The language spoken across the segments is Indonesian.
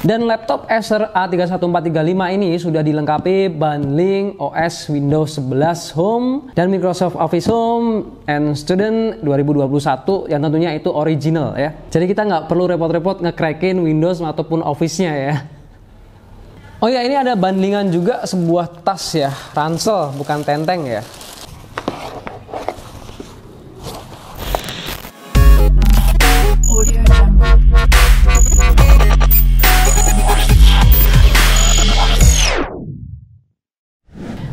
Dan laptop Acer A31435 ini sudah dilengkapi bundling OS Windows 11 Home dan Microsoft Office Home and Student 2021 yang tentunya itu original ya. Jadi kita nggak perlu repot-repot nge-crackin Windows ataupun Office-nya ya. Oh ya, ini ada bundlingan juga sebuah tas ya, ransel bukan tenteng ya.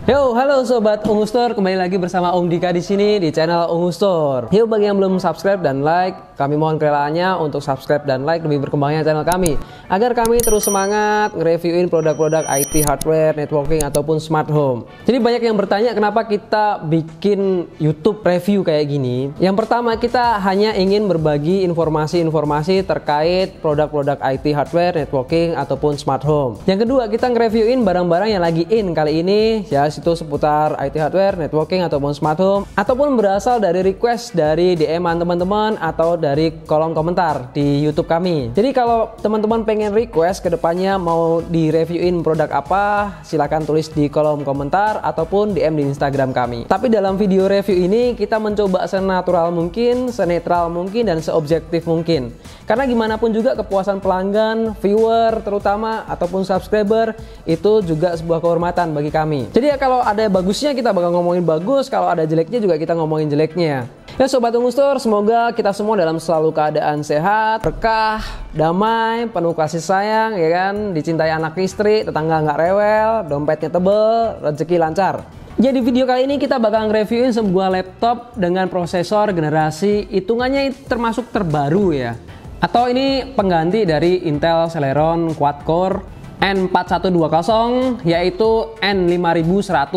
Yo, halo sobat Ungu Store, kembali lagi bersama Om Dika di sini di channel Ungu Store. Yo, bagi yang belum subscribe dan like, kami mohon kerelaannya untuk subscribe dan like demi berkembangnya channel kami, agar kami terus semangat nge-reviewin produk-produk IT hardware, networking ataupun smart home. Jadi banyak yang bertanya kenapa kita bikin YouTube review kayak gini. Yang pertama, kita hanya ingin berbagi informasi-informasi terkait produk-produk IT hardware, networking ataupun smart home. Yang kedua, kita nge-reviewin barang-barang yang lagi in kali ini ya, itu seputar IT hardware, networking ataupun smart home, ataupun berasal dari request dari DM-an teman-teman atau dari kolom komentar di YouTube kami. Jadi kalau teman-teman pengen request kedepannya mau di-reviewin produk apa, silahkan tulis di kolom komentar ataupun DM di Instagram kami. Tapi dalam video review ini kita mencoba senatural mungkin, senetral mungkin, dan seobjektif mungkin. Karena gimana pun juga kepuasan pelanggan, viewer terutama ataupun subscriber itu juga sebuah kehormatan bagi kami. Jadi ya, kalau ada bagusnya kita bakal ngomongin bagus, kalau ada jeleknya juga kita ngomongin jeleknya. Ya sobat Ungu Store, semoga kita semua dalam selalu keadaan sehat, berkah, damai, penuh kasih sayang, ya kan, dicintai anak istri, tetangga nggak rewel, dompetnya tebel, rezeki lancar. Jadi video kali ini kita bakal nge-reviewin sebuah laptop dengan prosesor generasi hitungannya termasuk terbaru ya. Atau ini pengganti dari Intel Celeron Quad-Core N4120 yaitu N5100.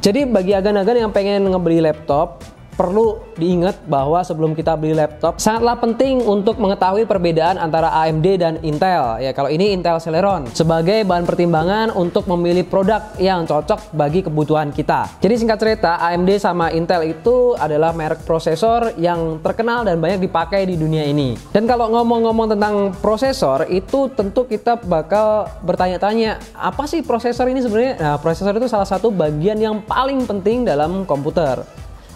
Jadi bagi agan-agan yang pengen ngebeli laptop, perlu diingat bahwa sebelum kita beli laptop sangatlah penting untuk mengetahui perbedaan antara AMD dan Intel. Ya, kalau ini Intel Celeron sebagai bahan pertimbangan untuk memilih produk yang cocok bagi kebutuhan kita. Jadi singkat cerita, AMD sama Intel itu adalah merek prosesor yang terkenal dan banyak dipakai di dunia ini. Dan kalau ngomong-ngomong tentang prosesor, itu tentu kita bakal bertanya-tanya, apa sih prosesor ini sebenarnya? Nah, prosesor itu salah satu bagian yang paling penting dalam komputer.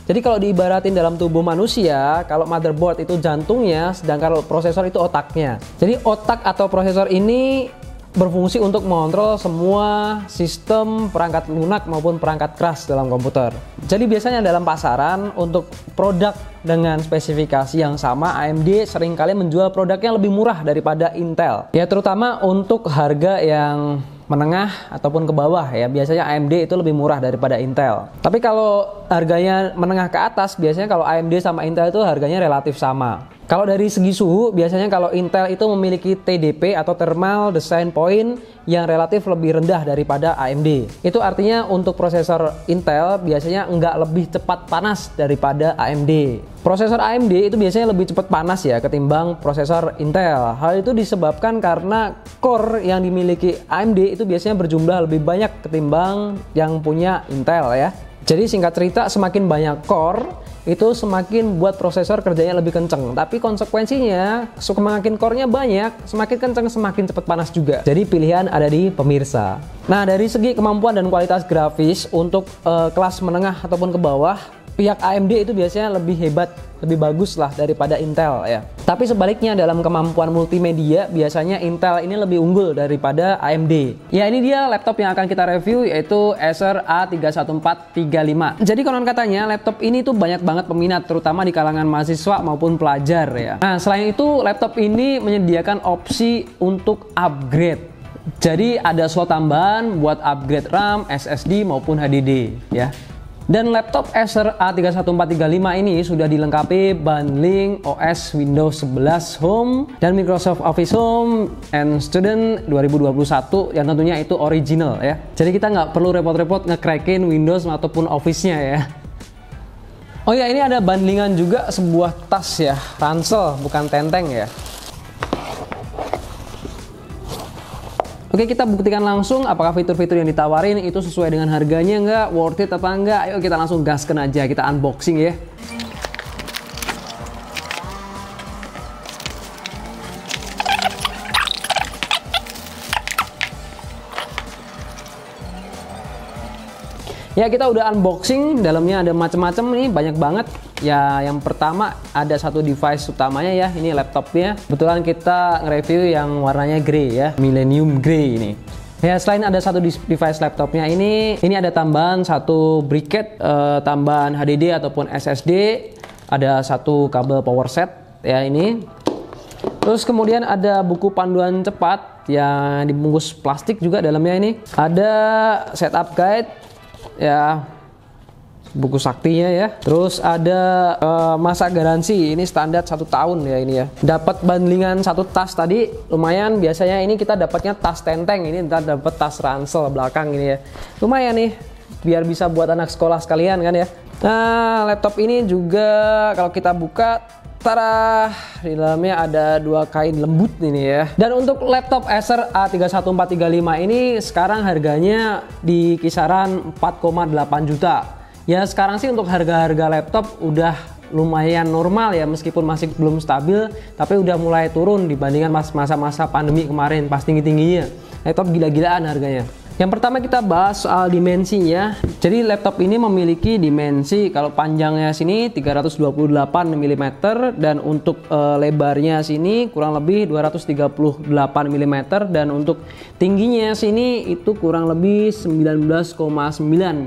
Jadi kalau diibaratin dalam tubuh manusia, kalau motherboard itu jantungnya, sedangkan kalau prosesor itu otaknya. Jadi otak atau prosesor ini berfungsi untuk mengontrol semua sistem perangkat lunak maupun perangkat keras dalam komputer. Jadi biasanya dalam pasaran untuk produk dengan spesifikasi yang sama, AMD seringkali menjual produk yang lebih murah daripada Intel. Ya, terutama untuk harga yang menengah ataupun ke bawah ya, biasanya AMD itu lebih murah daripada Intel. Tapi kalau harganya menengah ke atas, biasanya kalau AMD sama Intel itu harganya relatif sama. Kalau dari segi suhu, biasanya kalau Intel itu memiliki TDP atau Thermal Design Point yang relatif lebih rendah daripada AMD. Itu artinya untuk prosesor Intel biasanya nggak lebih cepat panas daripada AMD. Prosesor AMD itu biasanya lebih cepat panas ya ketimbang prosesor Intel. Hal itu disebabkan karena core yang dimiliki AMD itu biasanya berjumlah lebih banyak ketimbang yang punya Intel ya. Jadi singkat cerita, semakin banyak core itu semakin buat prosesor kerjanya lebih kenceng. Tapi konsekuensinya semakin core-nya banyak, semakin kenceng semakin cepat panas juga. Jadi pilihan ada di pemirsa. Nah, dari segi kemampuan dan kualitas grafis untuk kelas menengah ataupun ke bawah, pihak AMD itu biasanya lebih hebat, lebih bagus lah daripada Intel ya. Tapi sebaliknya dalam kemampuan multimedia biasanya Intel ini lebih unggul daripada AMD. Ya, ini dia laptop yang akan kita review yaitu Acer A31435. Jadi konon katanya laptop ini tuh banyak banget peminat terutama di kalangan mahasiswa maupun pelajar ya. Nah, selain itu laptop ini menyediakan opsi untuk upgrade. Jadi ada slot tambahan buat upgrade RAM, SSD maupun HDD ya. Dan laptop Acer A31435 ini sudah dilengkapi bundling OS Windows 11 Home dan Microsoft Office Home and Student 2021 yang tentunya itu original ya. Jadi kita nggak perlu repot-repot nge-crackin Windows ataupun Office-nya ya. Oh ya, ini ada bundlingan juga sebuah tas ya, ransel bukan tenteng ya. Oke, kita buktikan langsung apakah fitur-fitur yang ditawarin itu sesuai dengan harganya nggak, worth it apa enggak. Ayo kita langsung gaskan aja, kita unboxing ya. Ya, kita udah unboxing, dalamnya ada macam-macam nih, banyak banget. Ya, yang pertama ada satu device utamanya ya, ini laptopnya. Kebetulan kita nge-review yang warnanya grey ya, Millennium Grey ini. Ya, selain ada satu device laptopnya ini ada tambahan satu briquette, tambahan HDD ataupun SSD, ada satu kabel power set ya ini. Terus kemudian ada buku panduan cepat yang dibungkus plastik juga dalamnya ini. Ada setup guide ya, buku saktinya ya. Terus ada masa garansi, ini standar 1 tahun ya ini ya. Dapat bundlingan satu tas tadi, lumayan. Biasanya ini kita dapatnya tas tenteng, ini ntar dapat tas ransel belakang ini ya. Lumayan nih, biar bisa buat anak sekolah sekalian kan ya. Nah, laptop ini juga kalau kita buka, tada, di dalamnya ada 2 kain lembut ini ya. Dan untuk laptop Acer A31435 ini sekarang harganya di kisaran 4,8 juta. Ya, sekarang sih untuk harga-harga laptop udah lumayan normal ya, meskipun masih belum stabil, tapi udah mulai turun dibandingkan masa-masa pandemi kemarin pas tinggi-tingginya. Laptop gila-gilaan harganya. Yang pertama kita bahas soal dimensinya. Jadi laptop ini memiliki dimensi, kalau panjangnya sini 328 mm dan untuk lebarnya sini kurang lebih 238 mm dan untuk tingginya sini itu kurang lebih 19,9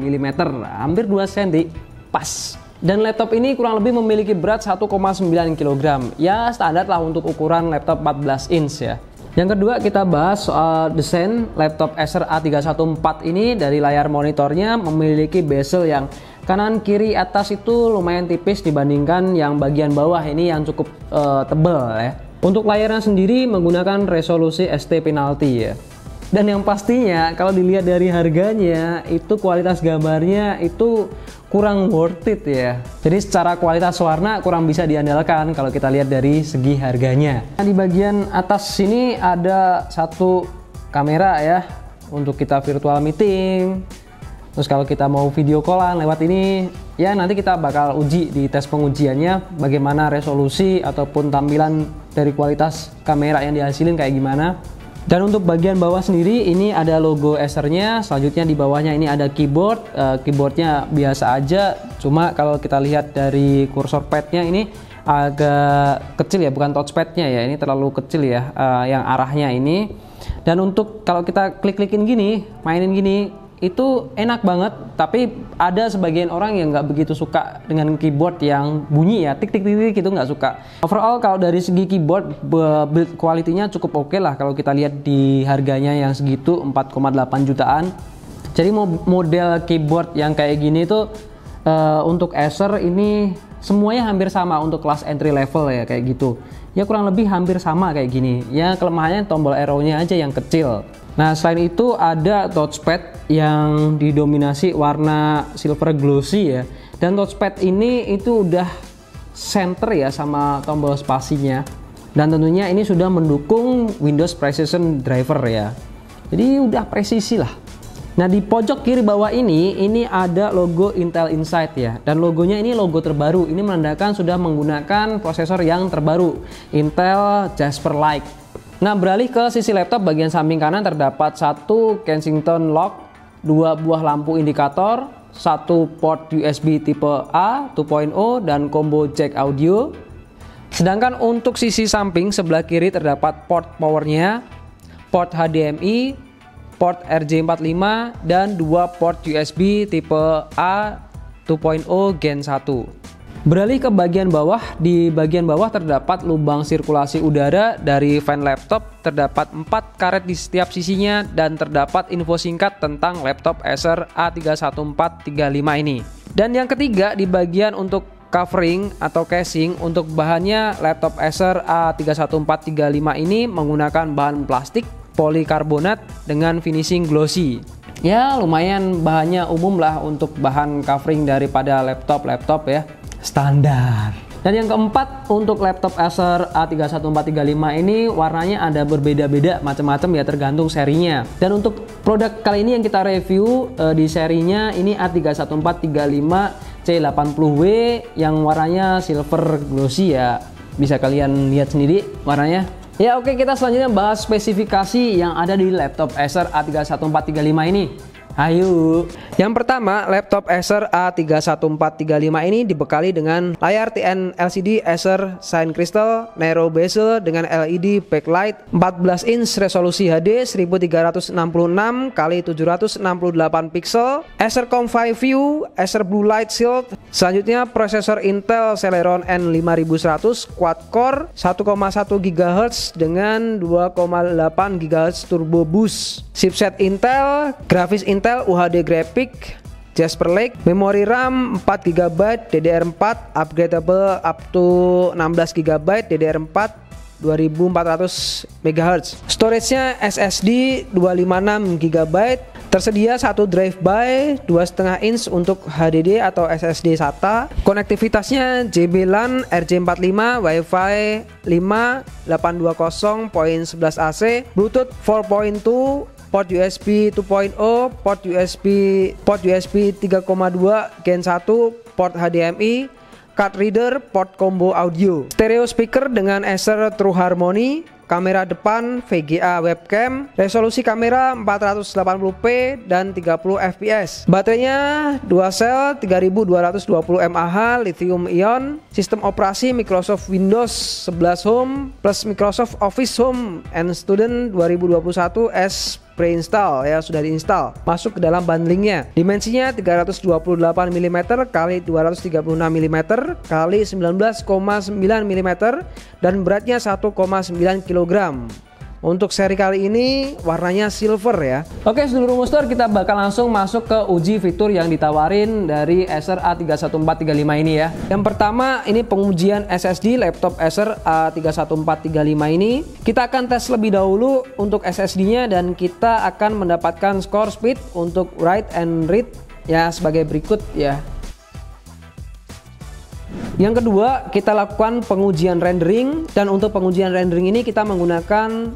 mm, hampir 2 cm pas. Dan laptop ini kurang lebih memiliki berat 1,9 kg. Ya, standar lah untuk ukuran laptop 14 inch ya. Yang kedua kita bahas soal desain laptop Acer A314 ini. Dari layar monitornya memiliki bezel yang kanan kiri atas itu lumayan tipis dibandingkan yang bagian bawah ini yang cukup tebal ya. Untuk layarnya sendiri menggunakan resolusi ST Penalty ya. Dan yang pastinya kalau dilihat dari harganya itu kualitas gambarnya itu kurang worth it ya. Jadi secara kualitas warna kurang bisa diandalkan kalau kita lihat dari segi harganya. Nah, di bagian atas sini ada satu kamera ya untuk kita virtual meeting. Terus kalau kita mau video callan lewat ini ya, nanti kita bakal uji di tes pengujiannya bagaimana resolusi ataupun tampilan dari kualitas kamera yang dihasilin kayak gimana. Dan untuk bagian bawah sendiri ini ada logo Acer-nya. Selanjutnya di bawahnya ini ada keyboard. Keyboardnya biasa aja, cuma kalau kita lihat dari kursor padnya ini agak kecil ya, bukan touchpadnya ya, ini terlalu kecil ya, yang arahnya ini. Dan untuk kalau kita klik-klikin gini, mainin gini, itu enak banget. Tapi ada sebagian orang yang nggak begitu suka dengan keyboard yang bunyi ya, tik tik tik tik, itu nggak suka. Overall kalau dari segi keyboard, build quality-nya cukup oke lah kalau kita lihat di harganya yang segitu 4,8 jutaan. Jadi model keyboard yang kayak gini tuh untuk Acer ini semuanya hampir sama untuk kelas entry level ya, kayak gitu. Ya kurang lebih hampir sama kayak gini. Ya kelemahannya tombol arrow-nya aja yang kecil. Nah, selain itu ada touchpad yang didominasi warna silver glossy ya. Dan touchpad ini itu udah center ya sama tombol spasinya. Dan tentunya ini sudah mendukung Windows Precision Driver ya. Jadi udah presisi lah. Nah, di pojok kiri bawah ini ada logo Intel Inside ya. Dan logonya ini logo terbaru. Ini menandakan sudah menggunakan prosesor yang terbaru, Intel Jasper Lake. Nah, beralih ke sisi laptop, bagian samping kanan terdapat satu Kensington lock, 2 buah lampu indikator, satu port USB tipe A 2.0 dan combo jack audio. Sedangkan untuk sisi samping sebelah kiri terdapat port powernya, port HDMI, port RJ45 dan 2 port USB tipe A 2.0 Gen 1. Beralih ke bagian bawah, di bagian bawah terdapat lubang sirkulasi udara dari fan laptop, terdapat 4 karet di setiap sisinya dan terdapat info singkat tentang laptop Acer A31435 ini. Dan yang ketiga, di bagian untuk covering atau casing, untuk bahannya laptop Acer A31435 ini menggunakan bahan plastik polikarbonat dengan finishing glossy. Ya lumayan bahannya umum lah untuk bahan covering daripada laptop ya, standar. Dan yang keempat, untuk laptop Acer A31435 ini warnanya ada berbeda-beda macam-macam ya, tergantung serinya. Dan untuk produk kali ini yang kita review di serinya ini A31435 C80W yang warnanya silver glossy ya. Bisa kalian lihat sendiri warnanya. Ya oke, kita selanjutnya bahas spesifikasi yang ada di laptop Acer A31435 ini. Ayo. Yang pertama, laptop Acer A31435 ini dibekali dengan layar TN LCD Acer Shine Crystal Narrow Bezel dengan LED backlight 14 inch resolusi HD 1366 x 768 pixel, Acer Com5 View, Acer Blue Light Shield. Selanjutnya prosesor Intel Celeron N5100 quad core 1,1 GHz dengan 2,8 GHz turbo boost. Chipset Intel, grafis Intel UHD Graphic Jasper Lake, memori RAM 4 GB DDR4 upgradable up to 16 GB DDR4 2400 MHz. Storage-nya SSD 256 GB. Tersedia satu drive by 2,5 inch untuk HDD atau SSD SATA. Konektivitasnya JB LAN RJ45 Wi-Fi 5 820.11 AC, Bluetooth 4.2, port USB 2.0, port USB 3.2 Gen 1, port HDMI, card reader, port combo audio, stereo speaker dengan Acer True Harmony, kamera depan VGA webcam, resolusi kamera 480p dan 30 fps. Baterainya dual cell 3220 mAh lithium ion, sistem operasi Microsoft Windows 11 Home plus Microsoft Office Home and Student 2021 S pre-install ya, sudah diinstal, masuk ke dalam bundlingnya. Dimensinya 328 mm x 236 mm x 19,9 mm dan beratnya 1,9 kg. Untuk seri kali ini warnanya silver ya. Oke, seluruh Mustor, kita bakal langsung masuk ke uji fitur yang ditawarin dari Acer A31435 ini ya. Yang pertama ini pengujian SSD laptop Acer A31435 ini. Kita akan tes lebih dahulu untuk SSD-nya dan kita akan mendapatkan score speed untuk write and read ya sebagai berikut ya. Yang kedua, kita lakukan pengujian rendering, dan untuk pengujian rendering ini kita menggunakan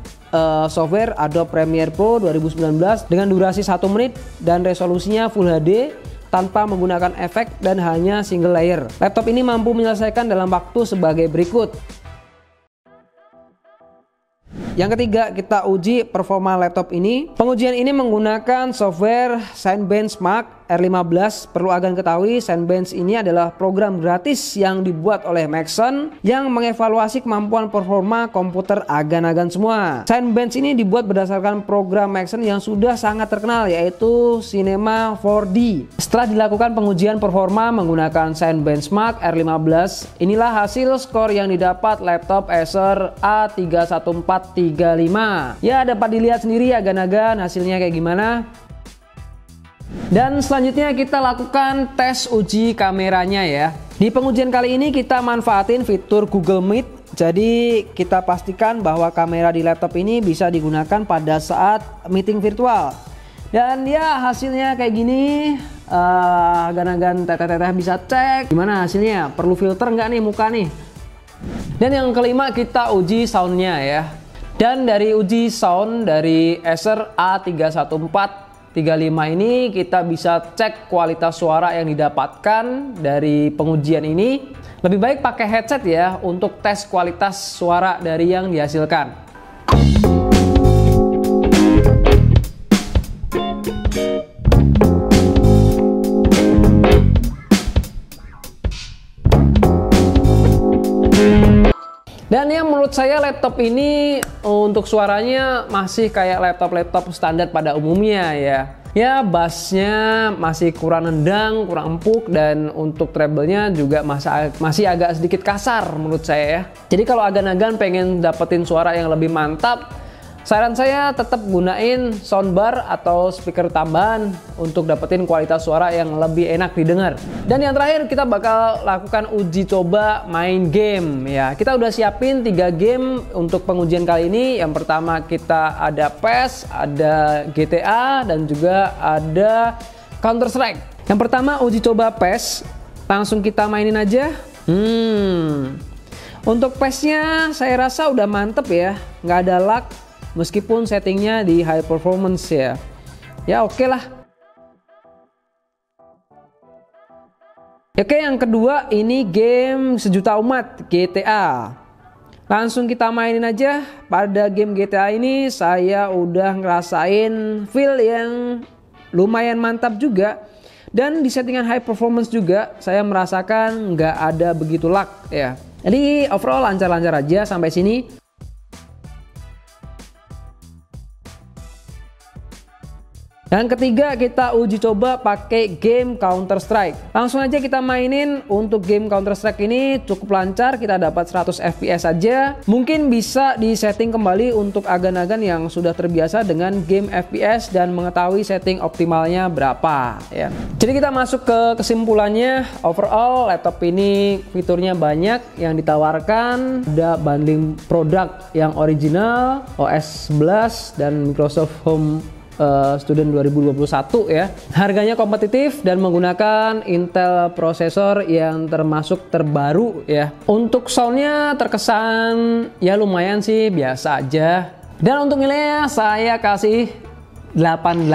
software Adobe Premiere Pro 2019 dengan durasi 1 menit dan resolusinya Full HD tanpa menggunakan efek dan hanya single layer. Laptop ini mampu menyelesaikan dalam waktu sebagai berikut. Yang ketiga, kita uji performa laptop ini. Pengujian ini menggunakan software Cinebench Mark R15. Perlu agan ketahui, Cinebench ini adalah program gratis yang dibuat oleh Maxon yang mengevaluasi kemampuan performa komputer agan-agan semua. Cinebench ini dibuat berdasarkan program Maxon yang sudah sangat terkenal, yaitu Cinema 4D. Setelah dilakukan pengujian performa menggunakan Cinebench Mark R15, inilah hasil skor yang didapat laptop Acer A31435. Ya, dapat dilihat sendiri agan-agan hasilnya kayak gimana. Dan selanjutnya kita lakukan tes uji kameranya ya. Di pengujian kali ini kita manfaatin fitur Google Meet. Jadi kita pastikan bahwa kamera di laptop ini bisa digunakan pada saat meeting virtual. Dan ya hasilnya kayak gini. Agan-agan teteh-teteh bisa cek gimana hasilnya. Perlu filter nggak nih muka nih. Dan yang kelima kita uji soundnya ya. Dan dari uji sound dari Acer A31435 ini kita bisa cek kualitas suara yang didapatkan dari pengujian ini. Lebih baik pakai headset ya untuk tes kualitas suara dari yang dihasilkan. Dan yang menurut saya laptop ini untuk suaranya masih kayak laptop-laptop standar pada umumnya ya. Ya bassnya masih kurang nendang, kurang empuk, dan untuk treble-nya juga masih agak sedikit kasar menurut saya ya. Jadi kalau agan-agan pengen dapetin suara yang lebih mantap, saran saya tetap gunain soundbar atau speaker tambahan untuk dapetin kualitas suara yang lebih enak didengar. Dan yang terakhir kita bakal lakukan uji coba main game ya. Kita udah siapin 3 game untuk pengujian kali ini. Yang pertama kita ada PES, ada GTA, dan juga ada Counter Strike. Yang pertama uji coba PES, langsung kita mainin aja. Untuk PES-nya saya rasa udah mantep ya, nggak ada lag. Meskipun settingnya di high performance ya. Ya oke lah. Oke, yang kedua ini game sejuta umat GTA. Langsung kita mainin aja. Pada game GTA ini saya udah ngerasain feel yang lumayan mantap juga. Dan di settingan high performance juga saya merasakan nggak ada begitu lag ya. Jadi overall lancar-lancar aja sampai sini. Dan ketiga, kita uji coba pakai game Counter Strike. Langsung aja kita mainin. Untuk game Counter Strike ini cukup lancar, kita dapat 100 FPS aja. Mungkin bisa disetting kembali untuk agan-agan yang sudah terbiasa dengan game FPS dan mengetahui setting optimalnya berapa ya. Jadi kita masuk ke kesimpulannya. Overall laptop ini fiturnya banyak yang ditawarkan. Ada bundling produk yang original, OS 11 dan Microsoft Home Student 2021 ya. Harganya kompetitif dan menggunakan Intel prosesor yang termasuk terbaru ya. Untuk soundnya terkesan ya lumayan sih, biasa aja. Dan untuk nilainya saya kasih 88.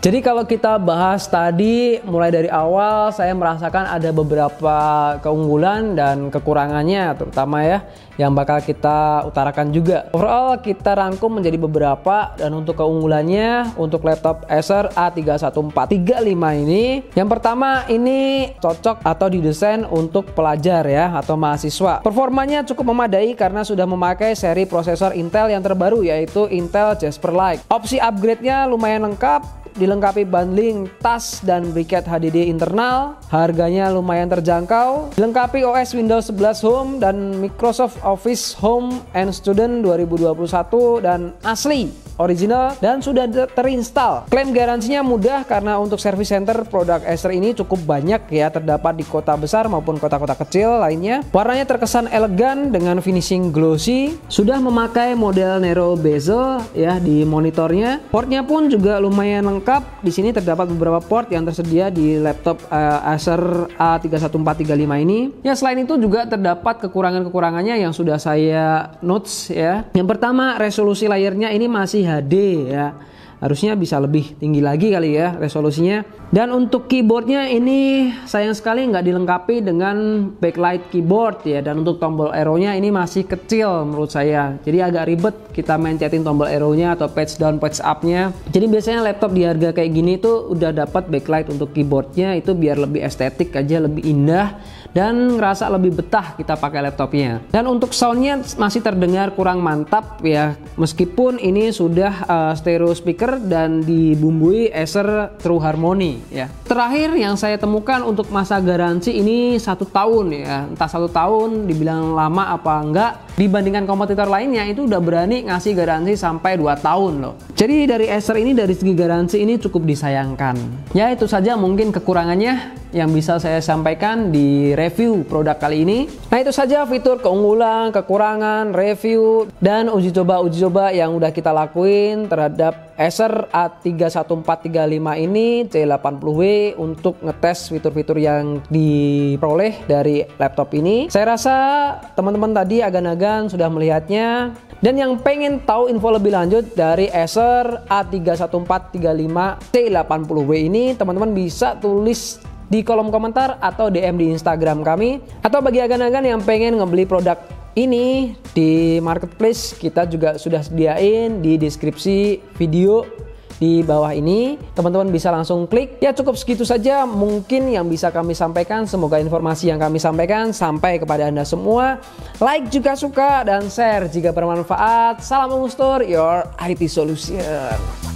Jadi kalau kita bahas tadi mulai dari awal, saya merasakan ada beberapa keunggulan dan kekurangannya terutama ya yang bakal kita utarakan juga. Overall kita rangkum menjadi beberapa, dan untuk keunggulannya untuk laptop Acer A31435 ini, yang pertama ini cocok atau didesain untuk pelajar ya atau mahasiswa. Performanya cukup memadai karena sudah memakai seri prosesor Intel yang terbaru yaitu Intel Jasper Lake. Opsi upgrade-nya lumayan lengkap. Dilengkapi bundling tas dan briket HDD internal, harganya lumayan terjangkau. Dilengkapi OS Windows 11 Home dan Microsoft Office Home and Student 2021 dan asli, original dan sudah terinstall. Klaim garansinya mudah karena untuk service center produk Acer ini cukup banyak ya, terdapat di kota besar maupun kota-kota kecil lainnya. Warnanya terkesan elegan dengan finishing glossy. Sudah memakai model narrow bezel ya di monitornya. Portnya pun juga lumayan lengkap. Di sini terdapat beberapa port yang tersedia di laptop Acer A31435 ini. Ya selain itu juga terdapat kekurangan-kekurangannya yang sudah saya notes ya. Yang pertama, resolusi layarnya ini masih HD ya. Harusnya bisa lebih tinggi lagi kali ya resolusinya. Dan untuk keyboardnya ini sayang sekali nggak dilengkapi dengan backlight keyboard ya. Dan untuk tombol arrow-nya ini masih kecil menurut saya. Jadi agak ribet kita mencetin tombol arrow-nya atau patch down, patch up-nya. Jadi biasanya laptop di harga kayak gini tuh udah dapat backlight untuk keyboardnya, itu biar lebih estetik aja, lebih indah dan ngerasa lebih betah kita pakai laptopnya. Dan untuk soundnya masih terdengar kurang mantap ya, meskipun ini sudah stereo speaker dan dibumbui Acer True Harmony ya. Terakhir yang saya temukan untuk masa garansi ini 1 tahun ya. Entah 1 tahun dibilang lama apa enggak, dibandingkan kompetitor lainnya itu udah berani ngasih garansi sampai 2 tahun loh. Jadi dari Acer ini dari segi garansi ini cukup disayangkan. Ya itu saja mungkin kekurangannya yang bisa saya sampaikan di review produk kali ini. Nah itu saja fitur, keunggulan, kekurangan, review, dan uji coba yang udah kita lakuin terhadap Acer A31435 ini C80W untuk ngetes fitur-fitur yang diperoleh dari laptop ini. Saya rasa teman-teman tadi agan-agan sudah melihatnya. Dan yang pengen tahu info lebih lanjut dari Acer A31435 C80W ini, teman-teman bisa tulis di kolom komentar atau DM di Instagram kami. Atau bagi agan-agan yang pengen ngebeli produk ini di marketplace, kita juga sudah sediain di deskripsi video di bawah ini. Teman-teman bisa langsung klik. Ya cukup segitu saja mungkin yang bisa kami sampaikan. Semoga informasi yang kami sampaikan sampai kepada Anda semua. Like jika suka dan share jika bermanfaat. Salam Ungu Store, your IT solution.